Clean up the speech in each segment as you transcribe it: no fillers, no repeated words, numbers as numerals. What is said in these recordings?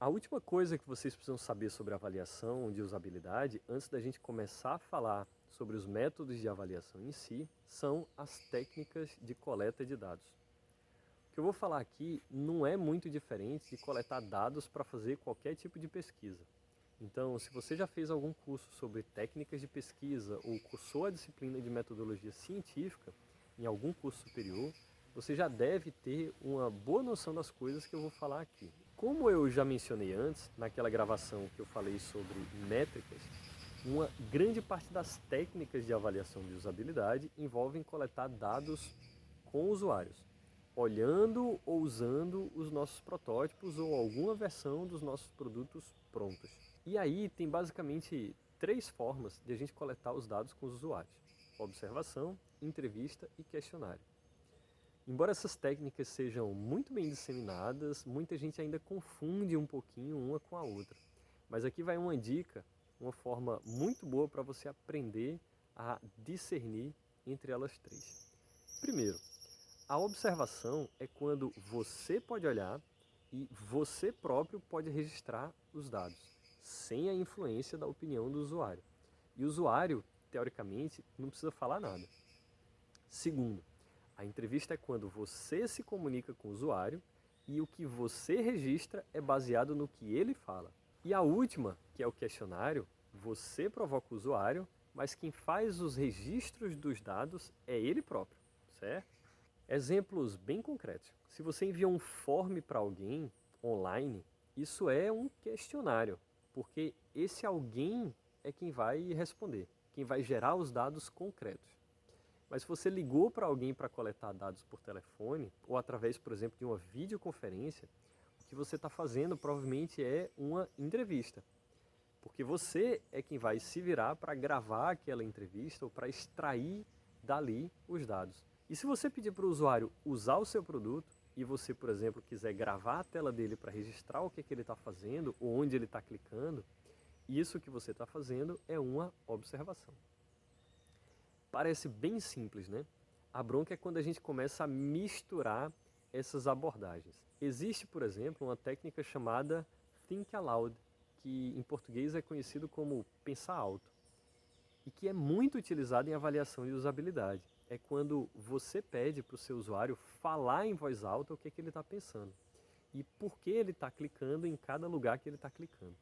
A última coisa que vocês precisam saber sobre avaliação de usabilidade, antes da gente começar a falar sobre os métodos de avaliação em si, são as técnicas de coleta de dados. O que eu vou falar aqui não é muito diferente de coletar dados para fazer qualquer tipo de pesquisa. Então, se você já fez algum curso sobre técnicas de pesquisa ou cursou a disciplina de metodologia científica em algum curso superior, você já deve ter uma boa noção das coisas que eu vou falar aqui. Como eu já mencionei antes, naquela gravação que eu falei sobre métricas, uma grande parte das técnicas de avaliação de usabilidade envolvem coletar dados com usuários, olhando ou usando os nossos protótipos ou alguma versão dos nossos produtos prontos. E aí tem basicamente três formas de a gente coletar os dados com os usuários: observação, entrevista e questionário. Embora essas técnicas sejam muito bem disseminadas, muita gente ainda confunde um pouquinho uma com a outra. Mas aqui vai uma dica, uma forma muito boa para você aprender a discernir entre elas três. Primeiro, a observação é quando você pode olhar e você próprio pode registrar os dados, sem a influência da opinião do usuário. E o usuário, teoricamente, não precisa falar nada. Segundo, a entrevista é quando você se comunica com o usuário e o que você registra é baseado no que ele fala. E a última, que é o questionário, você provoca o usuário, mas quem faz os registros dos dados é ele próprio, certo? Exemplos bem concretos. Se você envia um form para alguém online, isso é um questionário, porque esse alguém é quem vai responder, quem vai gerar os dados concretos. Mas se você ligou para alguém para coletar dados por telefone, ou através, por exemplo, de uma videoconferência, o que você está fazendo provavelmente é uma entrevista. Porque você é quem vai se virar para gravar aquela entrevista ou para extrair dali os dados. E se você pedir para o usuário usar o seu produto e você, por exemplo, quiser gravar a tela dele para registrar o que ele está fazendo ou onde ele está clicando, isso que você está fazendo é uma observação. Parece bem simples, né? A bronca é quando a gente começa a misturar essas abordagens. Existe, por exemplo, uma técnica chamada Think Aloud, que em português é conhecido como pensar alto, e que é muito utilizada em avaliação de usabilidade. É quando você pede para o seu usuário falar em voz alta o que ele está pensando e por que ele está clicando em cada lugar que ele está clicando.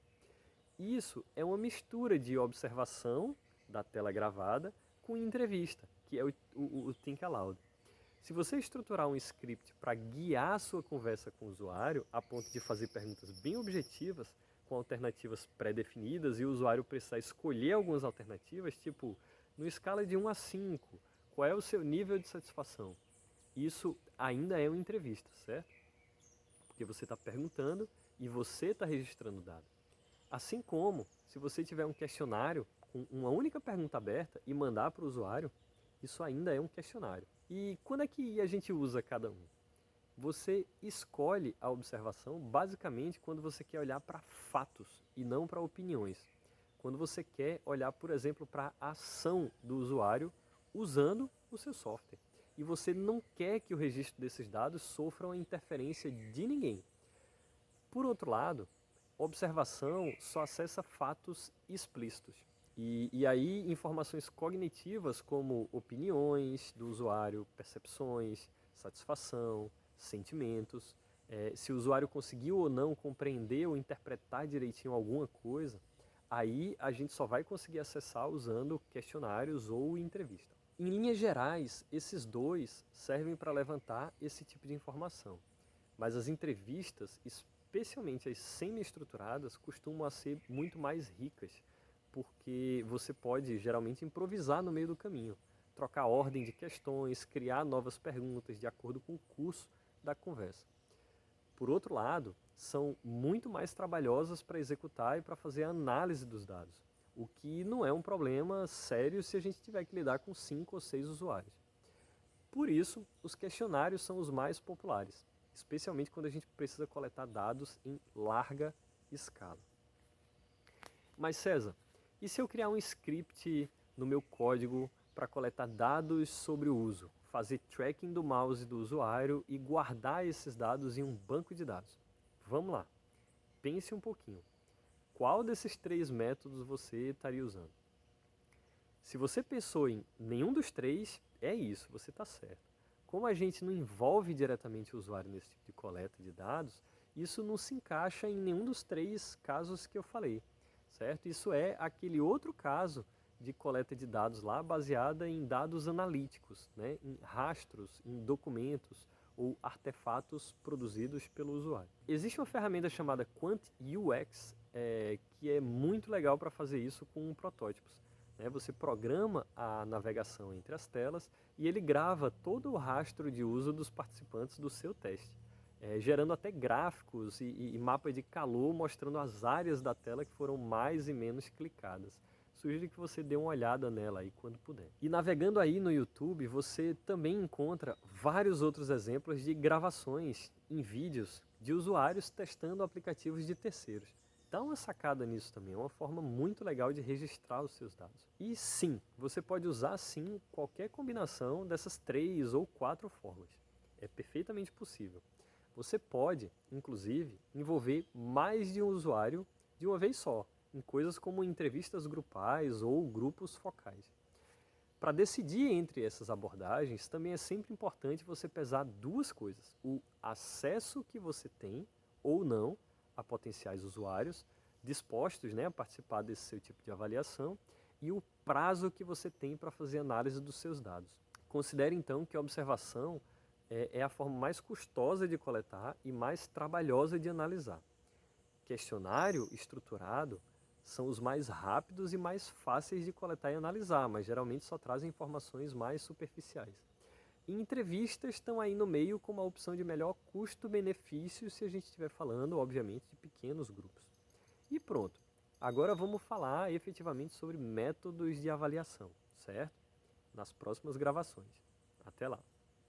Isso é uma mistura de observação da tela gravada com entrevista, que é o Think Aloud. Se você estruturar um script para guiar a sua conversa com o usuário, a ponto de fazer perguntas bem objetivas, com alternativas pré-definidas, e o usuário precisar escolher algumas alternativas, tipo, no escala de 1 a 5, qual é o seu nível de satisfação? Isso ainda é uma entrevista, certo? Porque você está perguntando e você está registrando o dado. Assim como, se você tiver um questionário com uma única pergunta aberta e mandar para o usuário, isso ainda é um questionário. E quando é que a gente usa cada um? Você escolhe a observação basicamente quando você quer olhar para fatos e não para opiniões. Quando você quer olhar, por exemplo, para a ação do usuário usando o seu software. E você não quer que o registro desses dados sofra uma interferência de ninguém. Por outro lado, observação só acessa fatos explícitos. E aí informações cognitivas como opiniões do usuário, percepções, satisfação, sentimentos, se o usuário conseguiu ou não compreender ou interpretar direitinho alguma coisa, aí a gente só vai conseguir acessar usando questionários ou entrevista. Em linhas gerais, esses dois servem para levantar esse tipo de informação. Mas as entrevistas, especialmente as semi-estruturadas, costumam ser muito mais ricas, porque você pode geralmente improvisar no meio do caminho, trocar a ordem de questões, criar novas perguntas de acordo com o curso da conversa. Por outro lado, são muito mais trabalhosas para executar e para fazer a análise dos dados, o que não é um problema sério se a gente tiver que lidar com 5 ou 6 usuários. Por isso, os questionários são os mais populares, especialmente quando a gente precisa coletar dados em larga escala. Mas César, e se eu criar um script no meu código para coletar dados sobre o uso, fazer tracking do mouse do usuário e guardar esses dados em um banco de dados? Vamos lá. pense um pouquinho. Qual desses 3 métodos você estaria usando? Se você pensou em nenhum dos 3, é isso, você está certo. Como a gente não envolve diretamente o usuário nesse tipo de coleta de dados, isso não se encaixa em nenhum dos 3 casos que eu falei, certo? Isso é aquele outro caso de coleta de dados lá baseada em dados analíticos, né? Em rastros, em documentos ou artefatos produzidos pelo usuário. Existe uma ferramenta chamada QuantUX, que é muito legal para fazer isso com protótipos. Você programa a navegação entre as telas e ele grava todo o rastro de uso dos participantes do seu teste, gerando até gráficos e mapa de calor mostrando as áreas da tela que foram mais e menos clicadas. Sugiro que você dê uma olhada nela aí quando puder. E navegando aí no YouTube, você também encontra vários outros exemplos de gravações em vídeos de usuários testando aplicativos de terceiros. Dá uma sacada nisso também, é uma forma muito legal de registrar os seus dados. E sim, você pode usar sim qualquer combinação dessas 3 ou 4 formas. É perfeitamente possível. Você pode, inclusive, envolver mais de um usuário de uma vez só, em coisas como entrevistas grupais ou grupos focais. Para decidir entre essas abordagens, também é sempre importante você pesar 2 coisas. O acesso que você tem ou não a potenciais usuários dispostos, a participar desse seu tipo de avaliação e o prazo que você tem para fazer análise dos seus dados. Considere então que a observação é a forma mais custosa de coletar e mais trabalhosa de analisar. Questionário estruturado são os mais rápidos e mais fáceis de coletar e analisar, mas geralmente só trazem informações mais superficiais. E entrevistas estão aí no meio como a opção de melhor custo-benefício se a gente estiver falando, obviamente, de pequenos grupos. E pronto. Agora vamos falar efetivamente sobre métodos de avaliação, certo? Nas próximas gravações. Até lá!